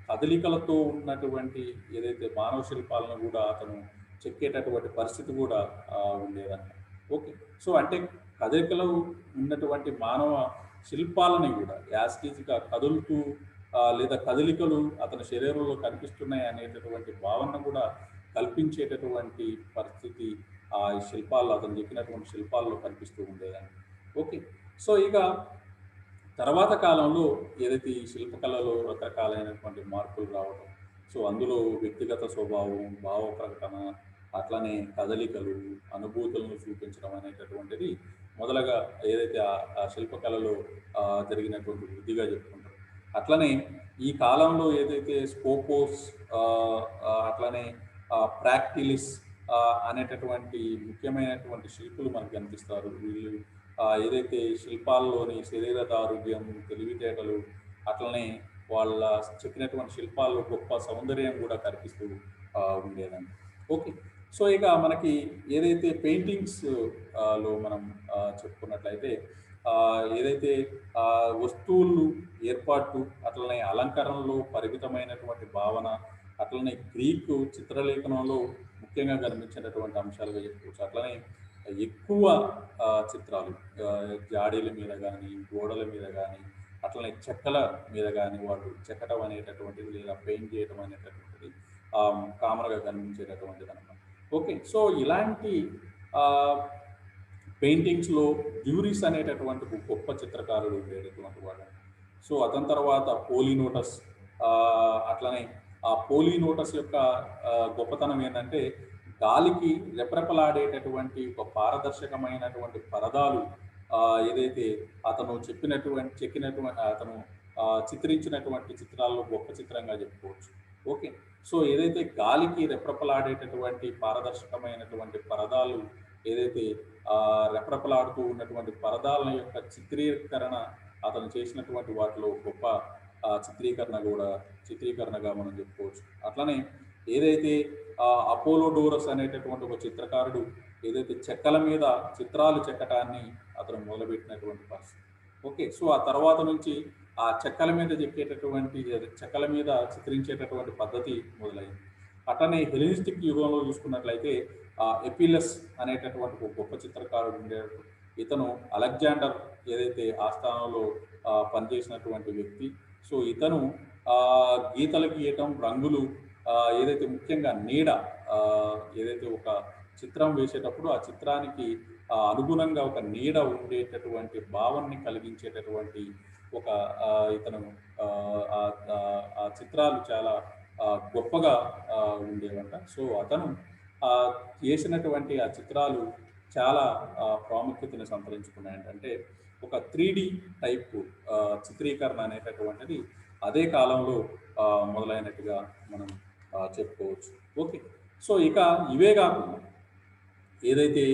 కదలికలతో ఉన్నటువంటి ఏదైతే మానవ శిల్పాలను కూడా అతను చెక్కేటటువంటి పరిస్థితి కూడా ఉండేదంట. ఓకే. సో, అంటే కదలికలు ఉన్నటువంటి మానవ శిల్పాలని కూడా యాజ్ ఇట్ ఈజ్‌గా కదులుతూ లేదా కదలికలు అతని శరీరంలో కనిపిస్తున్నాయి అనేటటువంటి భావన కూడా కల్పించేటటువంటి పరిస్థితి ఈ శిల్పాల్లో అతను చెక్కినటువంటి శిల్పాల్లో కనిపిస్తూ ఉండేదండి. ఓకే. సో, ఇక తర్వాత కాలంలో ఏదైతే ఈ శిల్పకళలో రకరకాలైనటువంటి మార్పులు రావడం, సో అందులో వ్యక్తిగత స్వభావం, భావ ప్రకటన, అట్లనే కదలికలు, అనుభూతులను చూపించడం అనేటటువంటిది మొదలగా ఏదైతే ఆ శిల్పకళలో జరిగినటువంటి వృద్ధిగా చెప్పుకుంటారు. అట్లనే ఈ కాలంలో ఏదైతే స్కోపోస్ అట్లనే ప్రాక్టిలిస్ అనేటటువంటి ముఖ్యమైనటువంటి శిల్పులు మనకు కనిపిస్తారు. వీళ్ళు ఏదైతే శిల్పాల్లోని శరీర దారుఢ్యం, తెలివితేటలు, అట్లనే వాళ్ళ చెక్కినటువంటి శిల్పాల్లో గొప్ప సౌందర్యం కూడా కనిపిస్తూ ఉండేదండి. ఓకే. సో ఇక మనకి ఏదైతే పెయింటింగ్స్ లో మనం చెప్పుకున్నట్లయితే ఏదైతే వస్తువులు ఏర్పాటు, అట్లనే అలంకరణలో పరిమితమైనటువంటి భావన, అట్లనే గ్రీకు చిత్రలేఖనంలో ముఖ్యంగా కనిపించినటువంటి అంశాలుగా చెప్పుకోవచ్చు. అట్లనే ఎక్కువ చిత్రాలు జాడీల మీద కానీ, గోడల మీద కానీ, అట్లనే చెక్కల మీద కానీ వాళ్ళు చెక్కడం అనేటటువంటిది లేదా పెయింట్ చేయడం అనేటటువంటిది కామన్గా కనిపించేటటువంటిది అనమాట. ఓకే. సో ఇలాంటి పెయింటింగ్స్లో డ్యూరిస్ అనేటటువంటి ఒక గొప్ప చిత్రకారుడు ఉండేటటువంటి వాడు. సో అతని తర్వాత పోలీనోటస్, అట్లనే ఆ పోలీనోటస్ యొక్క గొప్పతనం ఏంటంటే గాలికి రెపరెపలాడేటటువంటి ఒక పారదర్శకమైనటువంటి పరదాలు ఏదైతే అతను చెక్కినటువంటి అతను చిత్రించినటువంటి చిత్రాల్లో గొప్ప చిత్రంగా చెప్పుకోవచ్చు. ఓకే. సో ఏదైతే గాలికి రెపరెపలాడేటటువంటి పారదర్శకమైనటువంటి పరదాలు ఏదైతే రెపరెపలాడుతూ ఉన్నటువంటి పరదాల యొక్క చిత్రీకరణ అతను చేసినటువంటి వాటిలో గొప్ప చిత్రీకరణగా మనం చెప్పుకోవచ్చు. అట్లనే ఏదైతే అపోలోడోరస్ అనేటటువంటి ఒక చిత్రకారుడు ఏదైతే చెక్కల మీద చిత్రాలు చెక్కటాన్ని అతను మొదలుపెట్టినటువంటి పరిస్థితి. ఓకే. సో ఆ తర్వాత నుంచి ఆ చెక్కల మీద చెక్కల మీద చిత్రించేటటువంటి పద్ధతి మొదలైంది. అట్లనే హెలినిస్టిక్ యుగంలో చూసుకున్నట్లయితే ఎపిలస్ అనేటటువంటి ఒక గొప్ప చిత్రకారుడు ఉండేవాడు. ఇతను అలెగ్జాండర్ ఏదైతే ఆస్థానంలో పనిచేసినటువంటి వ్యక్తి. సో ఇతను గీతలు గీయటం, రంగులు ఏదైతే ముఖ్యంగా నీడ ఏదైతే ఒక చిత్రం వేసేటప్పుడు ఆ చిత్రానికి అనుగుణంగా ఒక నీడ ఉండేటటువంటి భావాన్ని కలిగించేటటువంటి ఒక ఇతను ఆ చిత్రాలు చాలా గొప్పగా ఉండేవంట. సో అతను చేసినటువంటి ఆ చిత్రాలు చాలా ప్రాముఖ్యతను సంతరించుకున్నాయంట. అంటే ఒక 3D టైప్ చిత్రీకరణ అనేటటువంటిది అదే కాలంలో మొదలైనట్టుగా మనం చెప్పుకోవచ్చు. ఓకే. సో ఇక ఏదైతే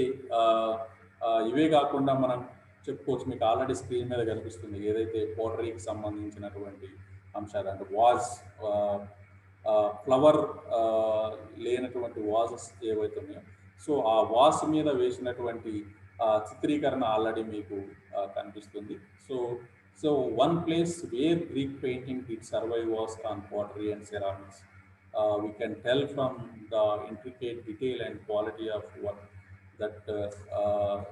ఇవే కాకుండా మనం చెప్పుకోవచ్చు, మీకు ఆల్రెడీ స్క్రీన్ మీద కనిపిస్తుంది ఏదైతే పోటరీకి సంబంధించినటువంటి అంశాలు, అంటే ఫ్లవర్ లేనటువంటి వాజెస్ ఏవైతే ఉన్నాయో, సో ఆ వాస్ మీద వేసినటువంటి చిత్రీకరణ ఆల్రెడీ మీకు కనిపిస్తుంది. So one place where Greek painting did survive was on pottery and ceramics. We can tell from the intricate detail and quality of work that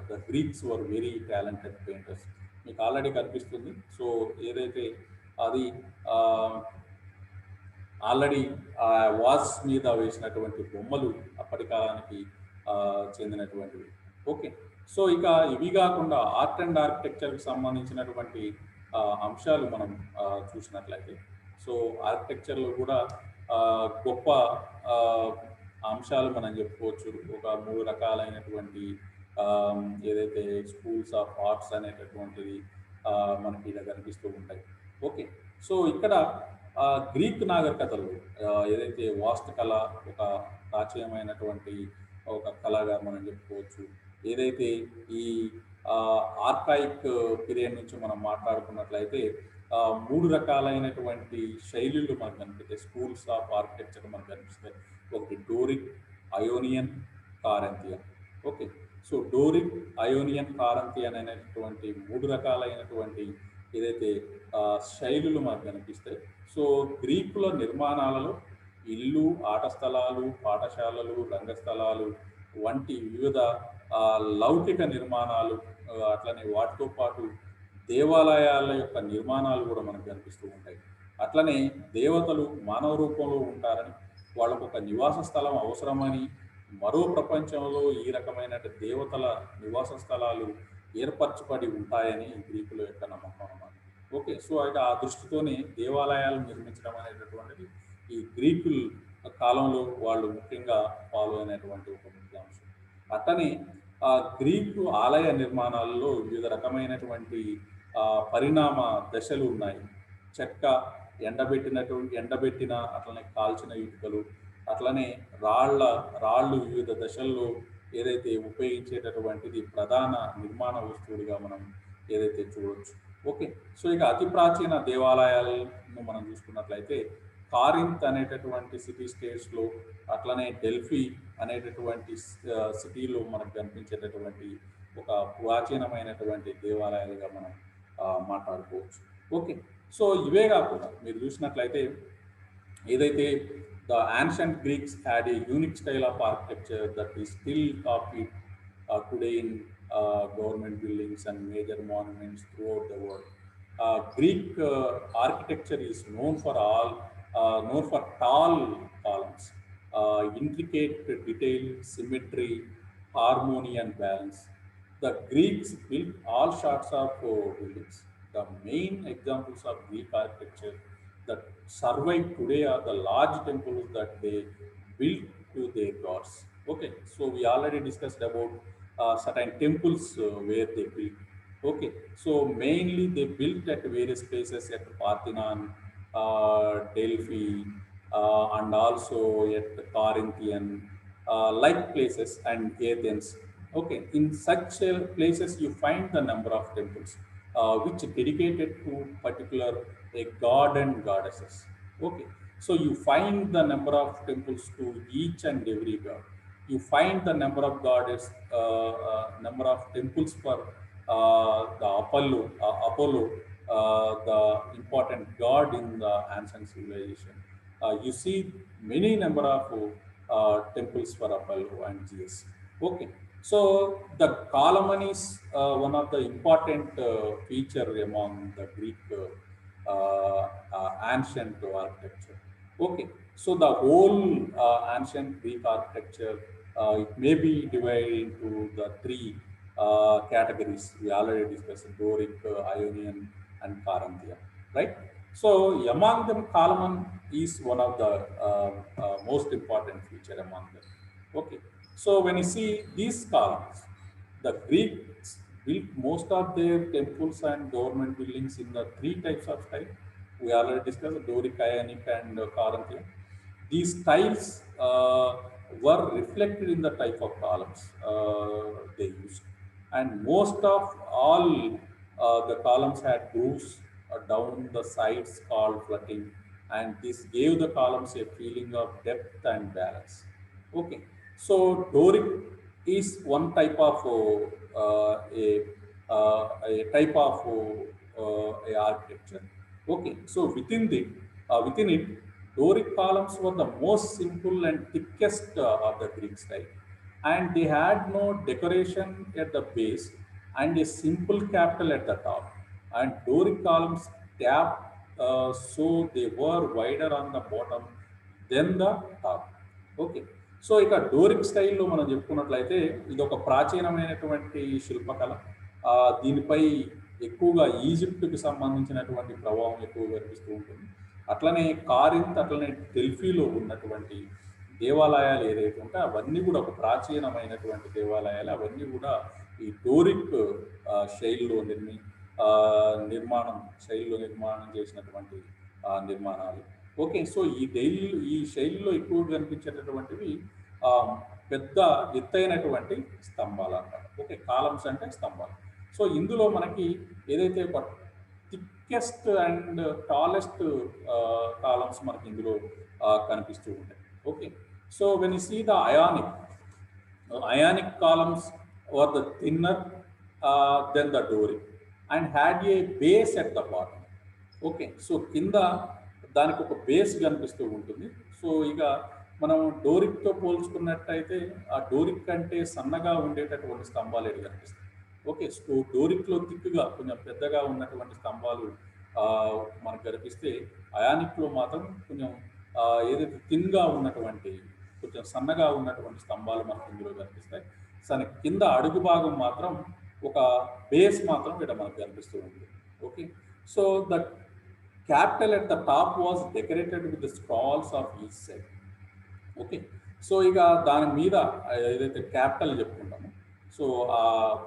the Greeks were very talented painters. మీకు already కనిపిస్తుంది. So ఏదైతే అది already was మీద వేసినటువంటి బొమ్మలు అప్పటి కాలానికి చెందినటువంటివి. Okay. So ఇక ఇవి కాకుండా ఆర్ట్ అండ్ ఆర్కిటెక్చర్కి సంబంధించినటువంటి అంశాలు మనం చూసినట్లయితే, సో ఆర్కిటెక్చర్లో కూడా గొప్ప అంశాలు మనం చెప్పుకోవచ్చు. ఒక 3 రకాలైనటువంటి ఏదైతే స్కూల్స్ ఆఫ్ ఆర్ట్స్ అనేటటువంటిది మనకి ఇలా కనిపిస్తూ ఉంటాయి. ఓకే. సో ఇక్కడ గ్రీక్ నాగరికతలు ఏదైతే వాస్తుకళ ఒక ప్రాచీనమైనటువంటి ఒక కళగా మనం చెప్పుకోవచ్చు. ఏదైతే ఈ ఆర్కాయిక్ పీరియడ్ నుంచి మనం మాట్లాడుకున్నట్లయితే 3 రకాలైనటువంటి శైలులు మనకు కనిపిస్తాయి. స్కూల్స్ ఆఫ్ ఆర్కిటెక్చర్ మనకు కనిపిస్తాయి. ఒకటి Doric, Ionian, Corinthian. Okay. So Doric, Ionian, Corinthian అనేటువంటి 3 రకాలైనటువంటి ఏదైతే శైలులు మనకు కనిపిస్తాయి. సో గ్రీకుల నిర్మాణాలలో ఇల్లు, ఆట స్థలాలు, పాఠశాలలు, రంగస్థలాలు వంటి వివిధ లౌకిక నిర్మాణాలు, అట్లనే వాటితో పాటు దేవాలయాల యొక్క నిర్మాణాలు కూడా మనకు కనిపిస్తూ ఉంటాయి. అట్లనే దేవతలు మానవ రూపంలో ఉంటారని, వాళ్ళకు ఒక నివాస స్థలం అవసరమని, మరో ప్రపంచంలో ఈ రకమైన దేవతల నివాస స్థలాలు ఏర్పరచబడి ఉంటాయని గ్రీకుల యొక్క నమ్మకం అన్నమాట. ఓకే. సో అయితే ఆ దృష్టితోనే దేవాలయాలు నిర్మించడం అనేటటువంటిది ఈ గ్రీకుల కాలంలో వాళ్ళు ముఖ్యంగా ఫాలో అయినటువంటి ఒక ముఖ్య అంశం. అట్టనే గ్రీకు ఆలయ నిర్మాణాల్లో వివిధ రకమైనటువంటి పరిణామ దశలు ఉన్నాయి. చెక్క, ఎండబెట్టిన అట్లనే కాల్చిన ఇటుకలు, అట్లనే రాళ్ళు వివిధ దశల్లో ఏదైతే ఉపయోగించేటటువంటిది ప్రధాన నిర్మాణ వస్తువులుగా మనం ఏదైతే చూడవచ్చు. ఓకే. సో ఇక అతి ప్రాచీన దేవాలయాలను మనం చూసుకున్నట్లయితే కారింత్ అనేటటువంటి సిటీ స్టేట్స్లో, అట్లనే డెల్ఫీ అనేటటువంటి సిటీలో మనకు కనిపించేటటువంటి ఒక ప్రాచీనమైనటువంటి దేవాలయాలుగా మనం మాట్లాడుకోవచ్చు. ఓకే. సో ఇవే కాకుండా మీరు చూసినట్లయితే ఏదైతే the ancient Greeks had a unique style of architecture that is still copied today in government buildings and major monuments throughout the world. Greek architecture is known for tall columns, intricate detail, symmetry, harmony, and balance. The Greeks built all sorts of buildings. The main examples of Greek architecture that survive today are the large temples that they built to their gods. Okay, so we already discussed about certain temples where they built. Okay, so mainly they built at various places at Parthenon, Delphi, and also at Corinthian, like places, and Athens. Okay, in such places you find the number of temples which dedicated to particular a god and goddesses. Okay, so you find the number of temples to each and every god. You find the number of number of temples for the Apollo, the important god in the ancient civilization. You see many number of temples for Apollo and Zeus. Okay, so the column is one of the important feature among the Greek ancient architecture. Okay, so the whole ancient Greek architecture, it may be divided into the three categories we already discussed: Doric, Ionian, and Corinthian. Right. So among them, Kalaman is one of the most important feature among them. Okay. So when you see these columns, the Greeks built most of their temples and government buildings in the three types of style. We already discussed Doric, Ionic, and Corinthian. These styles were reflected in the type of columns they used, and most of all the columns had grooves down the sides called fluting, and this gave the columns a feeling of depth and balance. Okay, so Doric is one type of a type of a architecture. Okay, so within it, Doric columns were the most simple and thickest of the Greek style, and they had no decoration at the base and a simple capital at the top. And Doric columns tapped, so they were wider on the bottom than the top. Okay, so ఇక Doric స్టైల్లో మనం చెప్పుకున్నట్లయితే ఇది ఒక ప్రాచీనమైనటువంటి శిల్పకళ. దీనిపై ఎక్కువగా ఈజిప్ట్కి సంబంధించినటువంటి ప్రభావం ఎక్కువగా కనిపిస్తూ ఉంటుంది. అట్లనే కారింత్, అట్లనే డెల్ఫీలో ఉన్నటువంటి దేవాలయాలు ఏదైతే ఉంటాయో అవన్నీ కూడా ఒక ప్రాచీనమైనటువంటి దేవాలయాలు. అవన్నీ కూడా ఈ డోరిక్ శైలిలో నిర్మాణం చేసినటువంటి నిర్మాణాలు. ఓకే, సో ఈ శైలిలో ఎక్కువగా కనిపించేటటువంటివి పెద్ద ఎత్తైనటువంటి స్తంభాలు అంటారు. ఓకే, కాలమ్స్ అంటే స్తంభాలు. సో ఇందులో మనకి ఏదైతే ఒక థిక్కెస్ట్ అండ్ టాలెస్ట్ కాలమ్స్ మనకి ఇందులో కనిపిస్తూ ఉంటాయి. Okay, so when you see the Ionic columns were the thinner than the Doric and had a base at the bottom. Okay, so కింద దానికి ఒక బేస్ కనిపిస్తూ ఉంటుంది. సో ఇక మనం డోరిక్తో పోల్చుకున్నట్టయితే ఆ డోరిక్ కంటే సన్నగా ఉండేటటువంటి స్తంభాలు ఏవి కనిపిస్తాయి. ఓకే, సో డోరిక్లో థిక్గా కొంచెం పెద్దగా ఉన్నటువంటి స్తంభాలు మనకు కనిపిస్తే, అయానిక్లో మాత్రం కొంచెం ఏదైతే థిన్గా ఉన్నటువంటి కొంచెం సన్నగా ఉన్నటువంటి స్తంభాలు మనకు ఇందులో కనిపిస్తాయి. దాని కింద అడుగు భాగం మాత్రం ఒక బేస్ మాత్రం ఇక్కడ మనకు కనిపిస్తూ ఉంటుంది. Okay, so that Capital at the top was decorated with the scrolls of each side. Okay. So ఇక దాని మీద ఏదైతే క్యాపిటల్ చెప్పుకుంటామో, సో ఆ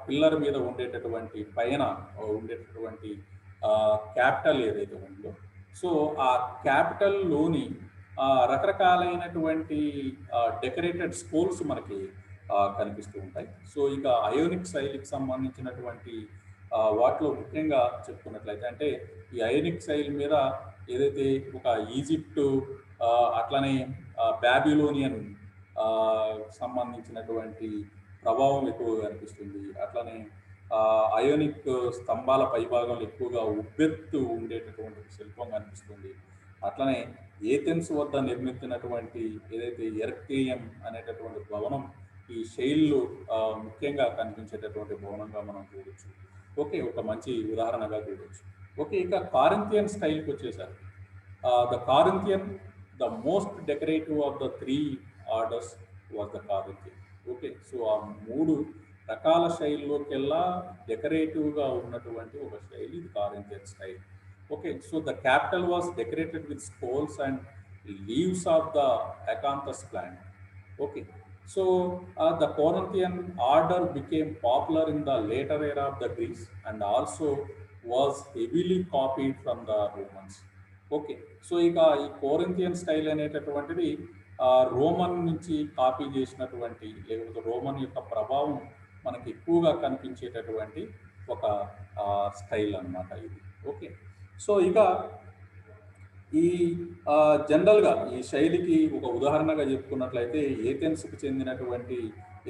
పిల్లర్ మీద ఉండేటటువంటి పైన ఉండేటటువంటి క్యాపిటల్ ఏదైతే ఉందో, సో ఆ క్యాపిటల్లోని రకరకాలైనటువంటి డెకరేటెడ్ స్కోల్స్ మనకి కనిపిస్తూ ఉంటాయి. సో ఇక అయోనిక్ శైలికి సంబంధించినటువంటి వాటిలో ముఖ్యంగా చెప్పుకున్నట్లయితే, అంటే ఈ అయోనిక్ శైలి మీద ఏదైతే ఒక ఈజిప్టు అట్లనే బ్యాబిలోనియన్ సంబంధించినటువంటి ప్రభావం ఎక్కువగా కనిపిస్తుంది. అట్లనే అయోనిక్ స్తంభాల పైభాగంలో ఎక్కువగా ఉబ్బెత్తు ఉండేటటువంటి శిల్పం కనిపిస్తుంది. అట్లనే ఏథెన్స్ వద్ద నిర్మించినటువంటి ఏదైతే ఎర్కేయం అనేటటువంటి భవనం ఈ శైలిలో ముఖ్యంగా కనిపించేటటువంటి భవనంగా మనం చూడవచ్చు. ఓకే, ఒక మంచి ఉదాహరణగా చూడవచ్చు. ఓకే, ఇక కారింథియన్ స్టైల్కి వచ్చేసరికి the కారింథియన్, the most decorative of the three orders was the Corinthian. Okay, so ఆ మూడు రకాల శైలిలోకెల్లా డెకరేటివ్గా ఉన్నటువంటి ఒక శైలి ఇది Corinthian style. Okay, so the capital was decorated with scrolls and leaves of the acanthus plant. Okay, so the Corinthian order became popular in the later era of the Greece and also was heavily copied from the Romans. Okay, so ఇక ఈ కోరింథియన్ style అనేటటువంటిది Roman నుంచి copy చేసినటువంటి, లేకపోతే Roman యొక్క ప్రభావం మనకి ఎక్కువగా కనిపించేటటువంటి ఒక స్టైల్ అన్నమాట ఇది. ఓకే, సో ఇక ఈ జనరల్గా ఈ శైలికి ఒక ఉదాహరణగా చెప్పుకున్నట్లయితే ఏథెన్స్కి చెందినటువంటి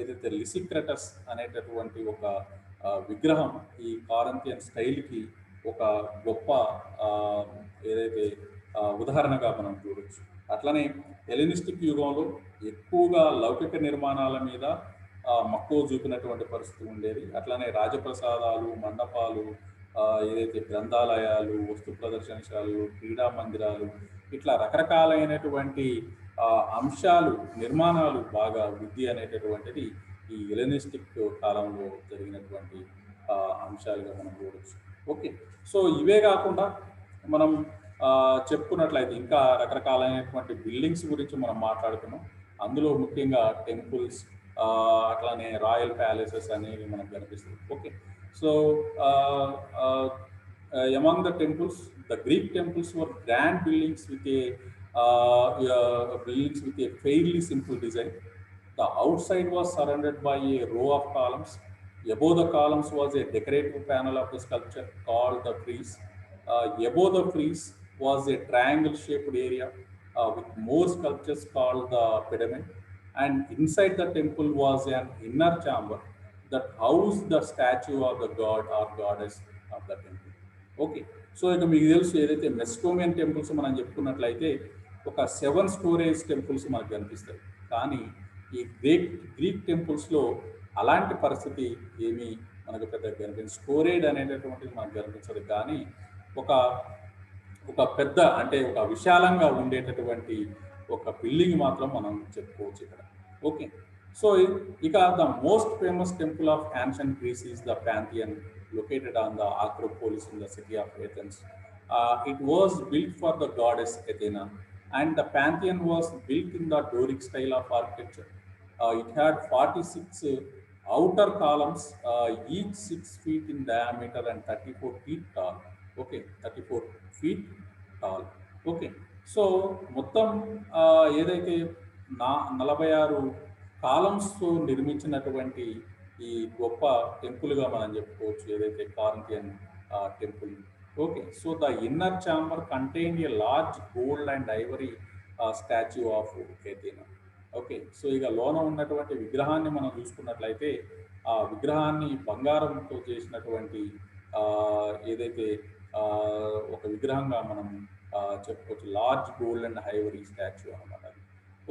ఏదైతే లిసిక్రటస్ అనేటటువంటి ఒక విగ్రహం ఈ కారింథియన్ స్టైల్కి ఒక గొప్ప ఏదైతే ఉదాహరణగా మనం చూడవచ్చు. అట్లనే హెలెనిస్టిక్ యుగంలో ఎక్కువగా లౌకిక నిర్మాణాల మీద మక్కువ చూపినటువంటి పరిస్థితి ఉండేది. అట్లనే రాజప్రసాదాలు, మండపాలు, ఏదైతే గ్రంథాలయాలు, వస్తు ప్రదర్శనశాలలు, క్రీడా మందిరాలు, ఇట్లా రకరకాలైనటువంటి అంశాలు, నిర్మాణాలు బాగా వృద్ధి అనేటటువంటిది ఈ హెలెనిస్టిక్ కాలంలో జరిగినటువంటి అంశాలుగా మనం చూడవచ్చు. ఓకే, సో ఇవే కాకుండా మనం చెప్పుకున్నట్లయితే ఇంకా రకరకాలైనటువంటి బిల్డింగ్స్ గురించి మనం మాట్లాడుతున్నాం. అందులో ముఖ్యంగా టెంపుల్స్, అట్లానే రాయల్ ప్యాలెసెస్ అనేవి మనకు కనిపిస్తుంది. Okay, so among the temples, the Greek temples were grand buildings with a fairly simple design. The outside was surrounded by a row of columns. Above the columns was a decorative panel of the sculpture called the frieze. Above the frieze was a triangle-shaped area with more sculptures called the pediment. And inside the temple was an inner chamber that housed the statue of the god or goddess of the temple. Okay, so ఇక మీకు తెలుసు ఏదైతే మెస్కోమియన్ temples మనం చెప్పుకున్నట్లయితే ఒక 7 storage temples మనకు కనిపిస్తాయి. కానీ ఈ గ్రీక్ టెంపుల్స్లో అలాంటి పరిస్థితి ఏమీ మనకు పెద్దగా కనిపించదు. స్టోరేజ్ అనేటటువంటిది మనకు కనిపించదు, కానీ ఒక పెద్ద, అంటే ఒక విశాలంగా ఉండేటటువంటి ఒక బిల్డింగ్ మాత్రం మనం చెప్పుకోవచ్చు ఇక్కడ. ఓకే, సో ఇక the most famous temple of ancient Greece is the Pantheon, located on the Acropolis in the city of Athens. It was built for the goddess Athena, and the Pantheon was built in the Doric style of architecture. It had 46 outer columns, each 6 feet in diameter and 34 feet tall. Okay, 34 feet tall. Okay, so మొత్తం ఏదైతే 46 కాలమ్స్తో నిర్మించినటువంటి ఈ గొప్ప టెంపుల్గా మనం చెప్పుకోవచ్చు ఏదైతే Corinthian temple. Okay, so the inner chamber contain a large gold and ivory statue of Athena. Okay, so ఇక లోన ఉన్నటువంటి విగ్రహాన్ని మనం చూసుకున్నట్లయితే ఆ విగ్రహాన్ని బంగారంతో చేసినటువంటి ఏదైతే ఒక విగ్రహంగా మనం చెప్పుకోవచ్చు, large gold and ivory statue అన్నమాట.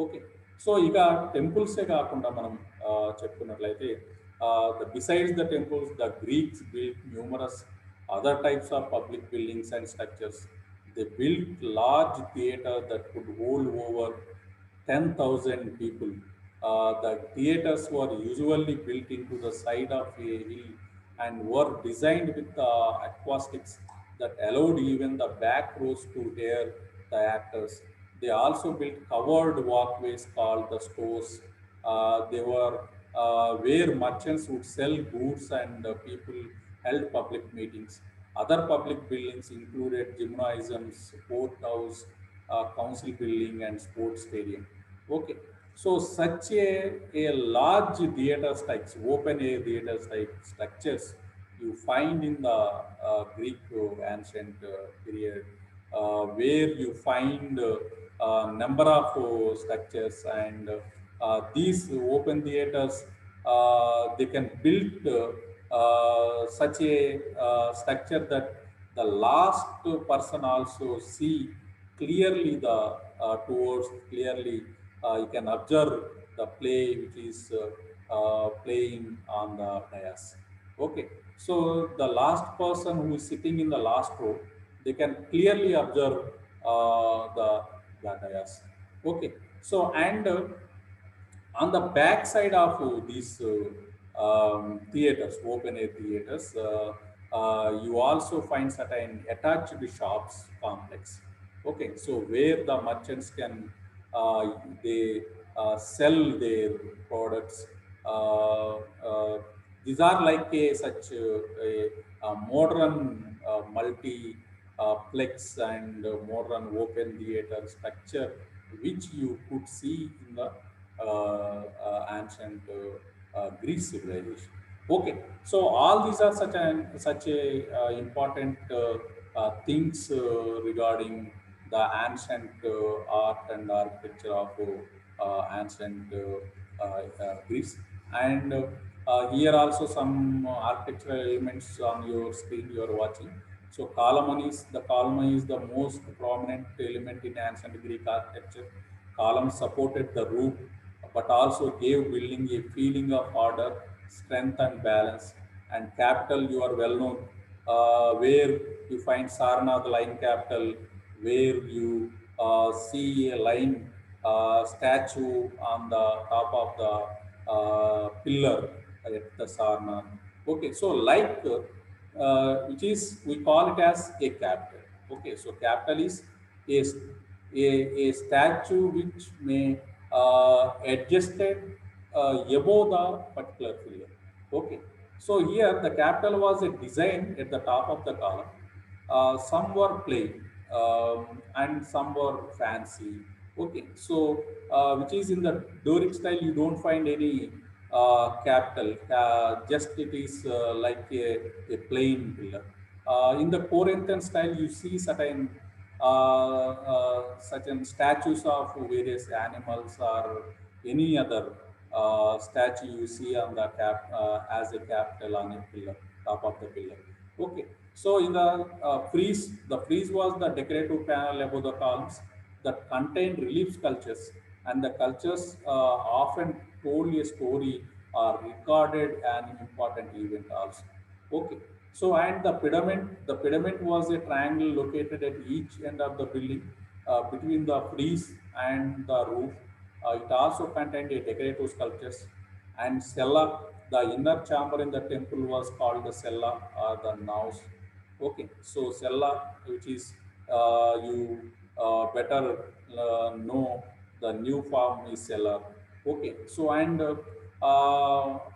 ఓకే, సో ఇక టెంపుల్సే కాకుండా మనం చెప్పుకున్నట్లయితే besides the temples, the Greeks built numerous other types of public buildings and structures. They built large theaters that could hold over 10,000 people. The theaters were usually built into the side of a hill and were designed with acoustics that allowed even the back rows to hear the actors. They also built covered walkways called the stores. They were where merchants would sell goods and people held public meetings. Other public buildings included gymnasiums, courthouse, council building, and sports stadium. Okay, so such a large theater types, open air theater type structures you find in the Greek ancient period, where you find number of structures and these open theaters, they can build such a structure that the last person also see clearly the towards clearly you can observe the play which is playing on the dais. Okay, so the last person who is sitting in the last row, they can clearly observe the dais. Okay, so and on the back side of these theaters, open air theaters, you also find certain attached shops complex. Okay, so where the merchants can they sell their products. Uh, uh, these are like a such a modern multi plex and modern open theater structure which you could see in the ancient Greece civilization. Okay, so all these are such a important things regarding the ancient art and architecture of ancient Greece. And here also some architectural elements on your screen you are watching. So column is the most prominent element in ancient Greek architecture. Columns supported the roof, but also gave building a feeling of order, strength, and balance. And capital, you are well known, where you find Sarnath line capital, where you see a line statue on the top of the pillar at the Sarnath. Okay, so like which is we call it as a capital. Okay, so capital is a, a statue which may adjusted above the particular pillar. Okay, so here the capital was a design at the top of the column. Some were plain and some were fancy. Okay, so which is in the Doric style, you don't find any capital. Just it is like a plain pillar. In the Corinthian style, you see certain statues of various animals or any other statue you see on the as a capital on a pillar, top of the pillar. Okay, so in the the frieze was the decorative panel above the columns that contained relief sculptures, and the cultures often told a story or recorded an important event also. Okay, so and the pyramid was a triangle located at each end of the building between the frieze and the roof. It also contained a decorative sculptures and cella. The inner chamber in the temple was called the cella or the naos. Okay, so cella, which is you better know the new form is cellar. Okay, so and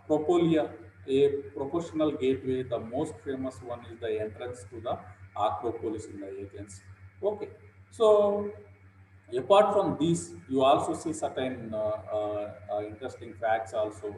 propolia, a proportional gateway. The most famous one is the entrance to the Acropolis in the Athens. Okay, so apart from these, you also see certain interesting facts also.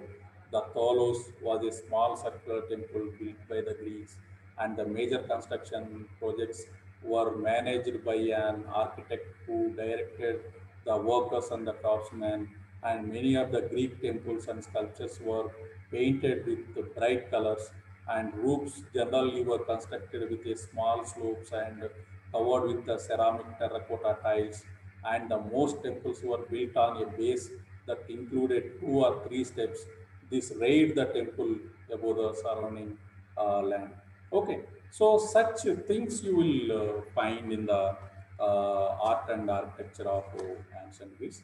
The Tholos was a small circular temple built by the Greeks, and the major construction projects were managed by an architect who directed the workers and the craftsmen. And many of the Greek temples and sculptures were painted with bright colors, and roofs generally were constructed with a small slopes and covered with the ceramic terracotta tiles, and the most temples were built on a base that included two or three steps. This raised the temple above the surrounding land. Okay, so such things you will find in the art and architecture of ancient Greece.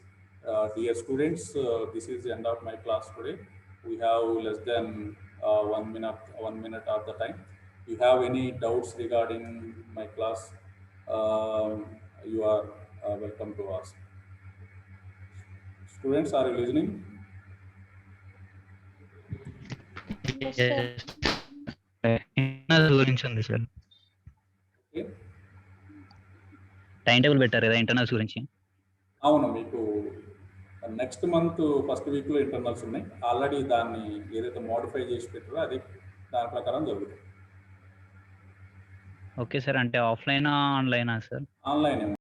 Dear students, this is the end of my class today. We have less than 1 minute of the time. you have any doubts regarding my class, you are welcome to ask. Students, are you listening? Yes, sir. Internal గురించి ఉంది sir. Okay. Time table పెట్టారు కదా internals గురించి. అవును, మీకు next month first వీక్లో internals ఉన్నాయి. Already దాన్ని ఏదైతే మోడిఫై చేసి పెట్టారో అది దాని ప్రకారం జరుగుతుంది. ఓకే సార్, అంటే ఆఫ్లైనా ఆన్లైనా సార్? ఆన్లైన్